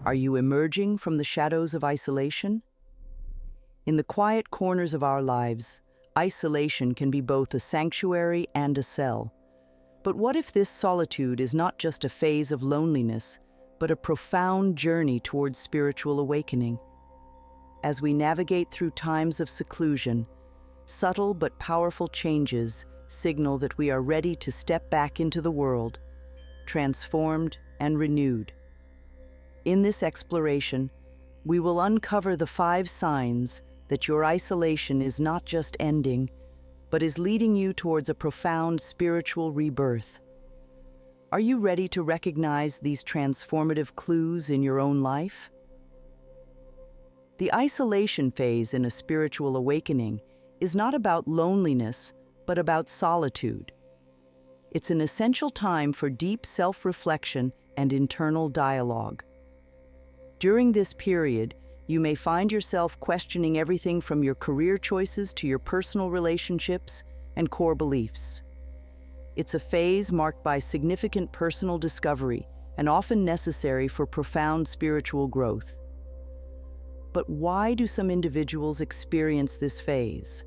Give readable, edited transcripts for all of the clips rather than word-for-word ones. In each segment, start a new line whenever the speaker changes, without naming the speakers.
Are you emerging from the shadows of isolation? In the quiet corners of our lives, isolation can be both a sanctuary and a cell. But what if this solitude is not just a phase of loneliness, but a profound journey towards spiritual awakening? As we navigate through times of seclusion, subtle but powerful changes signal that we are ready to step back into the world, transformed and renewed. In this exploration, we will uncover the 5 signs that your isolation is not just ending, but is leading you towards a profound spiritual rebirth. Are you ready to recognize these transformative clues in your own life? The isolation phase in a spiritual awakening is not about loneliness, but about solitude. It's an essential time for deep self-reflection and internal dialogue. During this period, you may find yourself questioning everything from your career choices to your personal relationships and core beliefs. It's a phase marked by significant personal discovery and often necessary for profound spiritual growth. But why do some individuals experience this phase?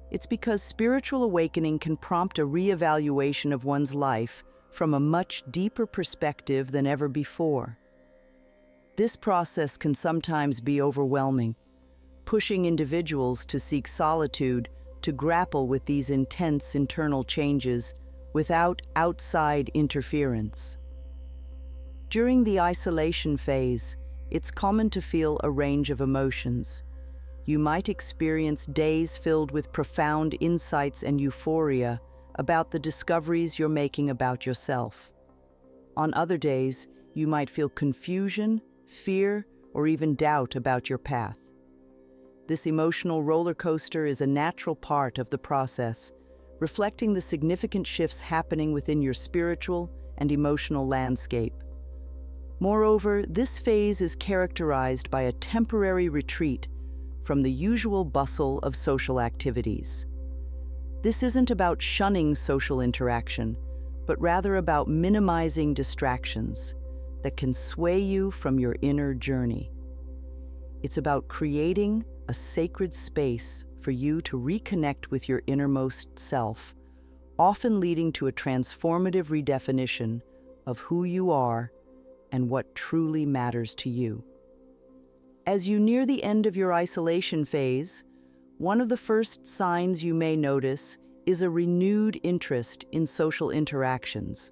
It's because spiritual awakening can prompt a reevaluation of one's life from a much deeper perspective than ever before. This process can sometimes be overwhelming, pushing individuals to seek solitude to grapple with these intense internal changes without outside interference. During the isolation phase, it's common to feel a range of emotions. You might experience days filled with profound insights and euphoria about the discoveries you're making about yourself. On other days, you might feel confusion, fear, or even doubt about your path. This emotional roller coaster is a natural part of the process, reflecting the significant shifts happening within your spiritual and emotional landscape. Moreover, this phase is characterized by a temporary retreat from the usual bustle of social activities. This isn't about shunning social interaction, but rather about minimizing distractions that can sway you from your inner journey. It's about creating a sacred space for you to reconnect with your innermost self, often leading to a transformative redefinition of who you are and what truly matters to you. As you near the end of your isolation phase, one of the first signs you may notice is a renewed interest in social interactions.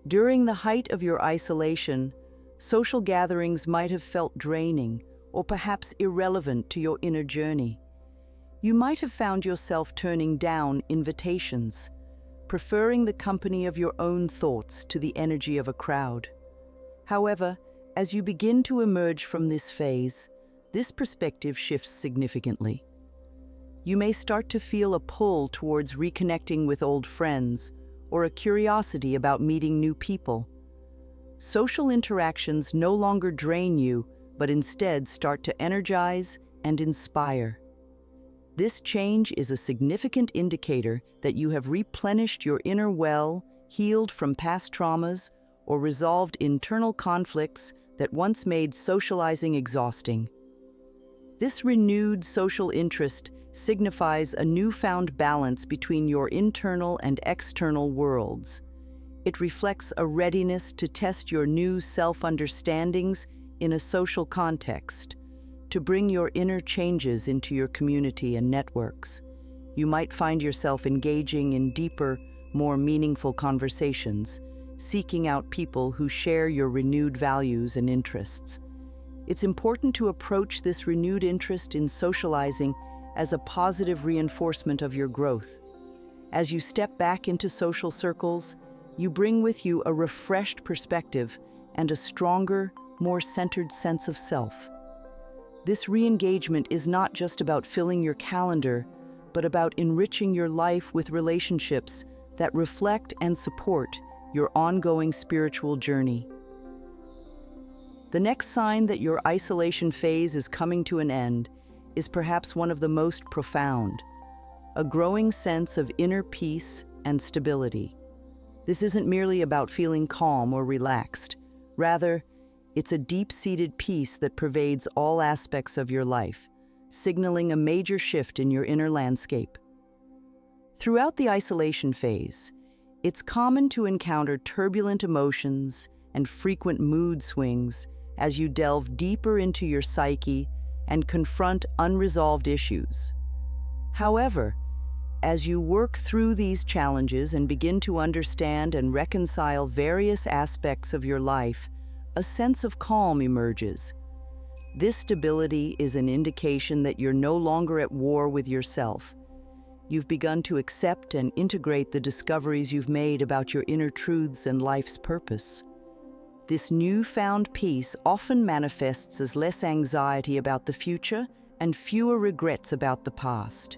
During the height of your isolation, social gatherings might have felt draining or perhaps irrelevant to your inner journey. You might have found yourself turning down invitations, preferring the company of your own thoughts to the energy of a crowd. However, as you begin to emerge from this phase, this perspective shifts significantly. You may start to feel a pull towards reconnecting with old friends or a curiosity about meeting new people. Social interactions no longer drain you, but instead start to energize and inspire. This change is a significant indicator that you have replenished your inner well, healed from past traumas, or resolved internal conflicts that once made socializing exhausting. This renewed social interest signifies a newfound balance between your internal and external worlds. It reflects a readiness to test your new self-understandings in a social context, to bring your inner changes into your community and networks. You might find yourself engaging in deeper, more meaningful conversations, seeking out people who share your renewed values and interests. It's important to approach this renewed interest in socializing as a positive reinforcement of your growth. As you step back into social circles, you bring with you a refreshed perspective and a stronger, more centered sense of self. This re-engagement is not just about filling your calendar, but about enriching your life with relationships that reflect and support your ongoing spiritual journey. The next sign that your isolation phase is coming to an end is perhaps one of the most profound: a growing sense of inner peace and stability. This isn't merely about feeling calm or relaxed. Rather, It's a deep-seated peace that pervades all aspects of your life, signaling a major shift in your inner landscape. Throughout the isolation phase, it's common to encounter turbulent emotions and frequent mood swings as you delve deeper into your psyche and confront unresolved issues. However, as you work through these challenges and begin to understand and reconcile various aspects of your life, a sense of calm emerges. This stability is an indication that you're no longer at war with yourself. You've begun to accept and integrate the discoveries you've made about your inner truths and life's purpose. This newfound peace often manifests as less anxiety about the future and fewer regrets about the past.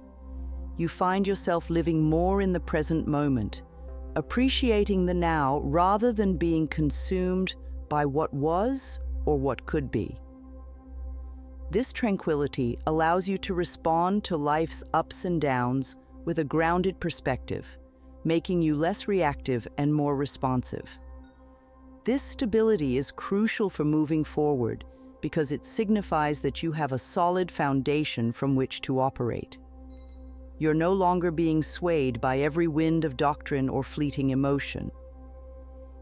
You find yourself living more in the present moment, appreciating the now rather than being consumed by what was or what could be. This tranquility allows you to respond to life's ups and downs with a grounded perspective, making you less reactive and more responsive. This stability is crucial for moving forward because it signifies that you have a solid foundation from which to operate. You're no longer being swayed by every wind of doctrine or fleeting emotion.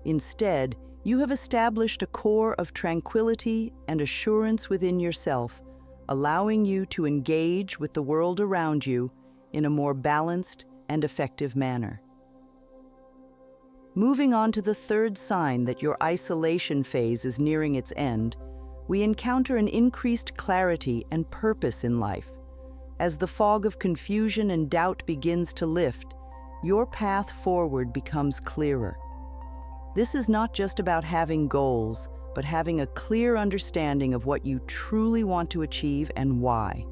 Instead, you have established a core of tranquility and assurance within yourself, allowing you to engage with the world around you in a more balanced and effective manner. Moving on to the third sign that your isolation phase is nearing its end, we encounter an increased clarity and purpose in life. As the fog of confusion and doubt begins to lift, your path forward becomes clearer. This is not just about having goals, but having a clear understanding of what you truly want to achieve and why.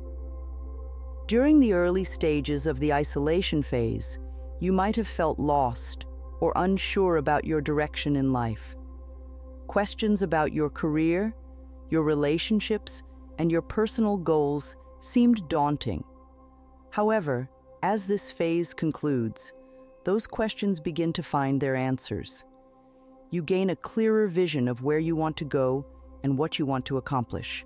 During the early stages of the isolation phase, you might have felt lost or unsure about your direction in life. Questions about your career, your relationships, and your personal goals seemed daunting. However, as this phase concludes, those questions begin to find their answers. You gain a clearer vision of where you want to go and what you want to accomplish.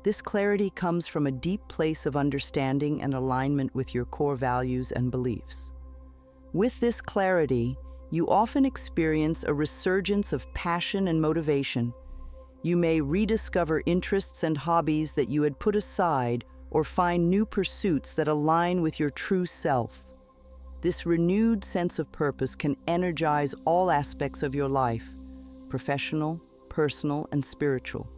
This clarity comes from a deep place of understanding and alignment with your core values and beliefs. With this clarity, you often experience a resurgence of passion and motivation. You may rediscover interests and hobbies that you had put aside or find new pursuits that align with your true self. This renewed sense of purpose can energize all aspects of your life, professional, personal, and spiritual.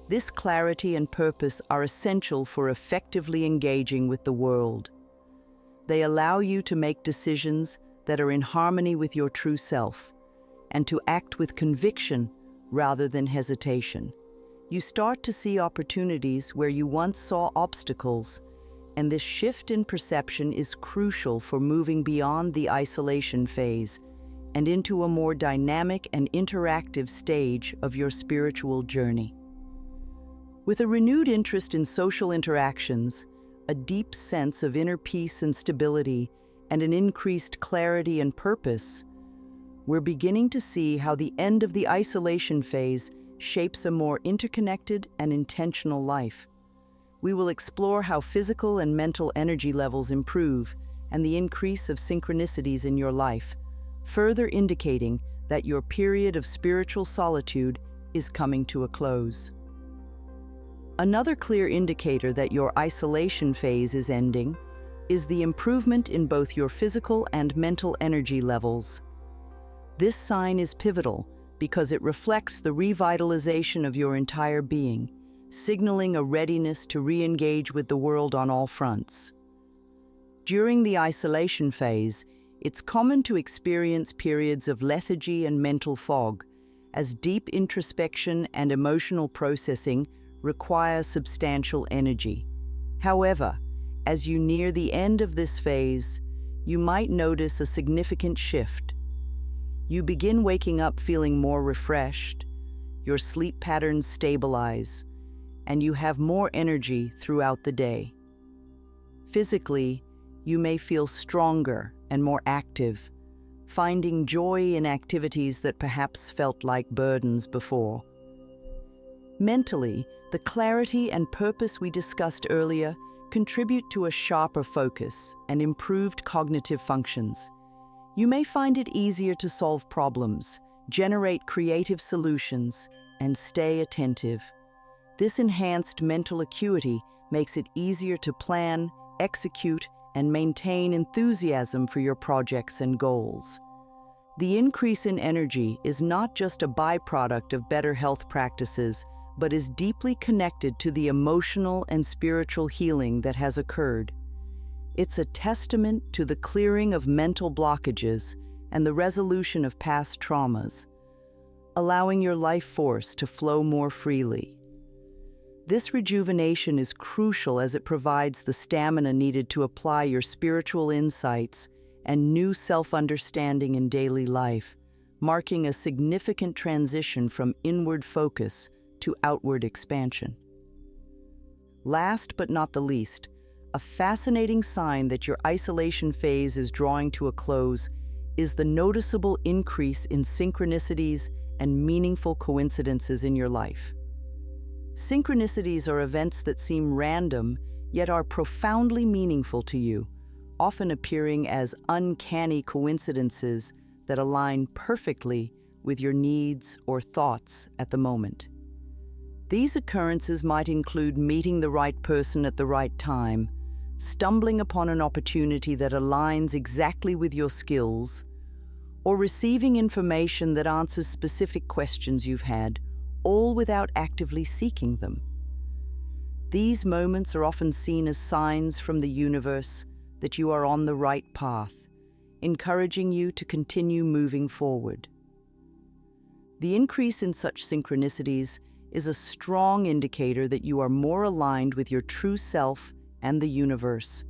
This clarity and purpose are essential for effectively engaging with the world. They allow you to make decisions that are in harmony with your true self and to act with conviction rather than hesitation. You start to see opportunities where you once saw obstacles, and this shift in perception is crucial for moving beyond the isolation phase and into a more dynamic and interactive stage of your spiritual journey. With a renewed interest in social interactions, a deep sense of inner peace and stability, and an increased clarity and purpose, we're beginning to see how the end of the isolation phase shapes a more interconnected and intentional life. We will explore how physical and mental energy levels improve and the increase of synchronicities in your life, further indicating that your period of spiritual solitude is coming to a close. Another clear indicator that your isolation phase is ending is the improvement in both your physical and mental energy levels. This sign is pivotal because it reflects the revitalization of your entire being, signaling a readiness to re-engage with the world on all fronts. During the isolation phase, it's common to experience periods of lethargy and mental fog, as deep introspection and emotional processing require substantial energy. However, as you near the end of this phase, you might notice a significant shift. You begin waking up feeling more refreshed, your sleep patterns stabilize, and you have more energy throughout the day. Physically, you may feel stronger and more active, finding joy in activities that perhaps felt like burdens before. Mentally, the clarity and purpose we discussed earlier contribute to a sharper focus and improved cognitive functions. You may find it easier to solve problems, generate creative solutions, and stay attentive. This enhanced mental acuity makes it easier to plan, execute, and maintain enthusiasm for your projects and goals. The increase in energy is not just a byproduct of better health practices, but is deeply connected to the emotional and spiritual healing that has occurred. It's a testament to the clearing of mental blockages and the resolution of past traumas, allowing your life force to flow more freely. This rejuvenation is crucial as it provides the stamina needed to apply your spiritual insights and new self-understanding in daily life, marking a significant transition from inward focus to outward expansion. Last but not the least, a fascinating sign that your isolation phase is drawing to a close is the noticeable increase in synchronicities and meaningful coincidences in your life. Synchronicities are events that seem random, yet are profoundly meaningful to you, often appearing as uncanny coincidences that align perfectly with your needs or thoughts at the moment. These occurrences might include meeting the right person at the right time, stumbling upon an opportunity that aligns exactly with your skills, or receiving information that answers specific questions you've had, all without actively seeking them. These moments are often seen as signs from the universe that you are on the right path, encouraging you to continue moving forward. The increase in such synchronicities is a strong indicator that you are more aligned with your true self and the universe.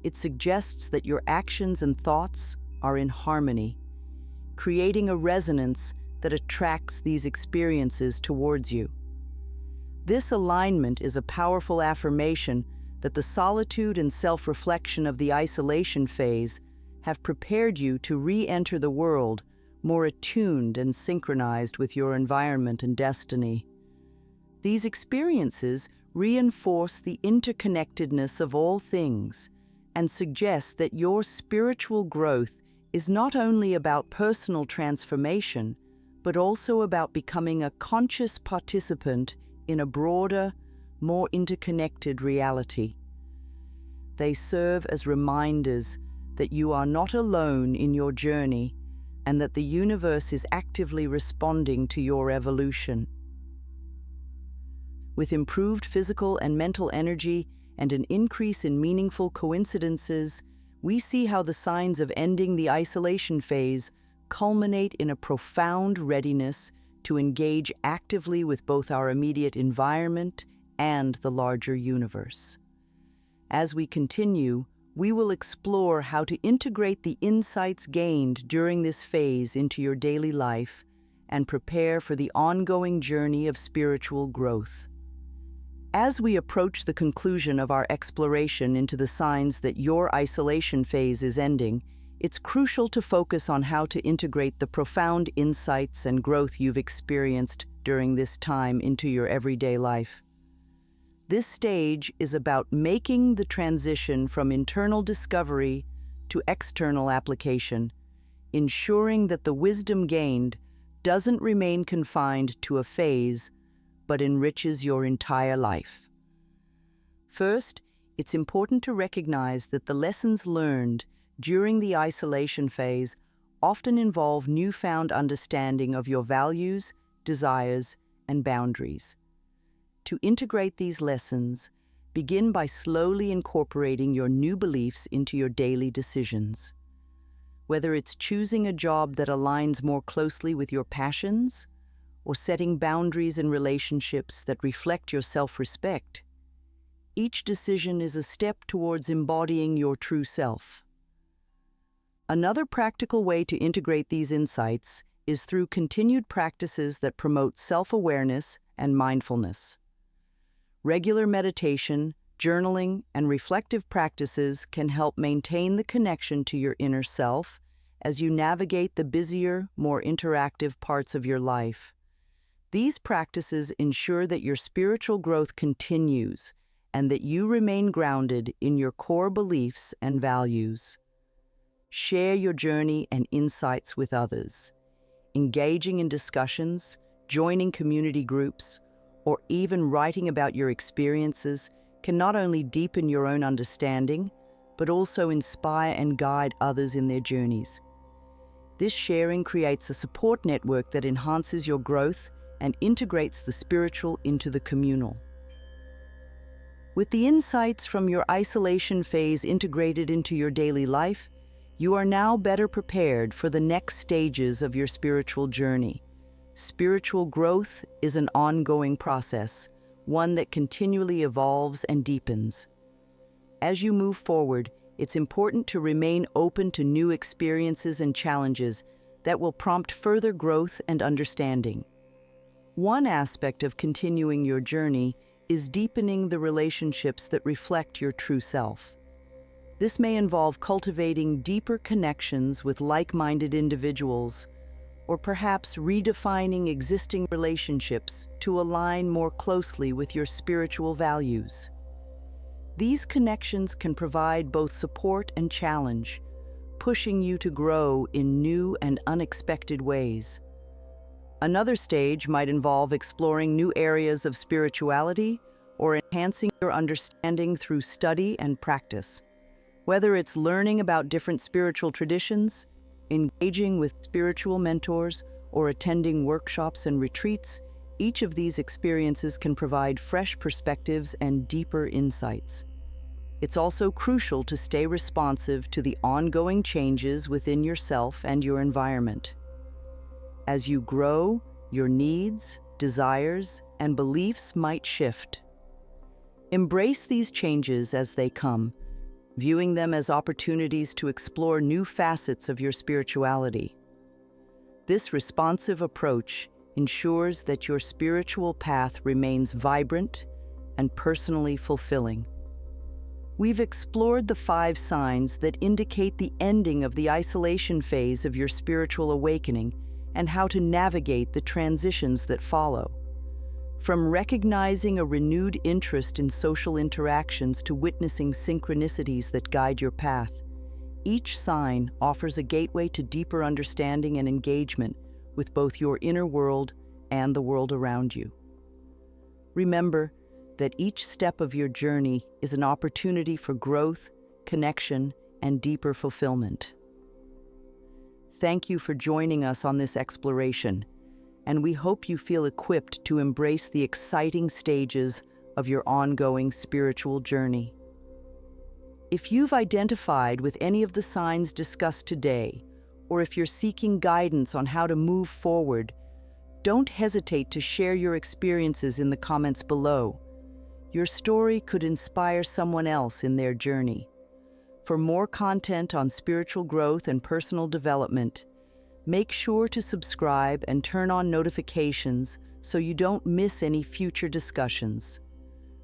It suggests that your actions and thoughts are in harmony, creating a resonance that attracts these experiences towards you. This alignment is a powerful affirmation that the solitude and self-reflection of the isolation phase have prepared you to re-enter the world more attuned and synchronized with your environment and destiny. These experiences reinforce the interconnectedness of all things and suggest that your spiritual growth is not only about personal transformation, but also about becoming a conscious participant in a broader, more interconnected reality. They serve as reminders that you are not alone in your journey and that the universe is actively responding to your evolution. With improved physical and mental energy and an increase in meaningful coincidences, we see how the signs of ending the isolation phase culminate in a profound readiness to engage actively with both our immediate environment and the larger universe. As we continue, we will explore how to integrate the insights gained during this phase into your daily life and prepare for the ongoing journey of spiritual growth. As we approach the conclusion of our exploration into the signs that your isolation phase is ending, it's crucial to focus on how to integrate the profound insights and growth you've experienced during this time into your everyday life. This stage is about making the transition from internal discovery to external application, ensuring that the wisdom gained doesn't remain confined to a phase, but enriches your entire life. First, it's important to recognize that the lessons learned during the isolation phase often involve newfound understanding of your values, desires, and boundaries. To integrate these lessons, begin by slowly incorporating your new beliefs into your daily decisions. Whether it's choosing a job that aligns more closely with your passions, or setting boundaries in relationships that reflect your self-respect, each decision is a step towards embodying your true self. Another practical way to integrate these insights is through continued practices that promote self-awareness and mindfulness. Regular meditation, journaling, and reflective practices can help maintain the connection to your inner self as you navigate the busier, more interactive parts of your life. These practices ensure that your spiritual growth continues and that you remain grounded in your core beliefs and values. Share your journey and insights with others. Engaging in discussions, joining community groups, or even writing about your experiences can not only deepen your own understanding, but also inspire and guide others in their journeys. This sharing creates a support network that enhances your growth and integrates the spiritual into the communal. With the insights from your isolation phase integrated into your daily life, you are now better prepared for the next stages of your spiritual journey. Spiritual growth is an ongoing process, one that continually evolves and deepens. As you move forward, it's important to remain open to new experiences and challenges that will prompt further growth and understanding. One aspect of continuing your journey is deepening the relationships that reflect your true self. This may involve cultivating deeper connections with like-minded individuals, or perhaps redefining existing relationships to align more closely with your spiritual values. These connections can provide both support and challenge, pushing you to grow in new and unexpected ways. Another stage might involve exploring new areas of spirituality or enhancing your understanding through study and practice. Whether it's learning about different spiritual traditions, engaging with spiritual mentors, or attending workshops and retreats, each of these experiences can provide fresh perspectives and deeper insights. It's also crucial to stay responsive to the ongoing changes within yourself and your environment. As you grow, your needs, desires, and beliefs might shift. Embrace these changes as they come, viewing them as opportunities to explore new facets of your spirituality. This responsive approach ensures that your spiritual path remains vibrant and personally fulfilling. We've explored the 5 signs that indicate the ending of the isolation phase of your spiritual awakening and how to navigate the transitions that follow. From recognizing a renewed interest in social interactions to witnessing synchronicities that guide your path, each sign offers a gateway to deeper understanding and engagement with both your inner world and the world around you. Remember that each step of your journey is an opportunity for growth, connection, and deeper fulfillment. Thank you for joining us on this exploration, and we hope you feel equipped to embrace the exciting stages of your ongoing spiritual journey. If you've identified with any of the signs discussed today, or if you're seeking guidance on how to move forward, don't hesitate to share your experiences in the comments below. Your story could inspire someone else in their journey. For more content on spiritual growth and personal development, make sure to subscribe and turn on notifications so you don't miss any future discussions.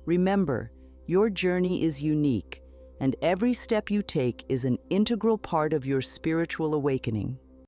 Remember, your journey is unique, and every step you take is an integral part of your spiritual awakening.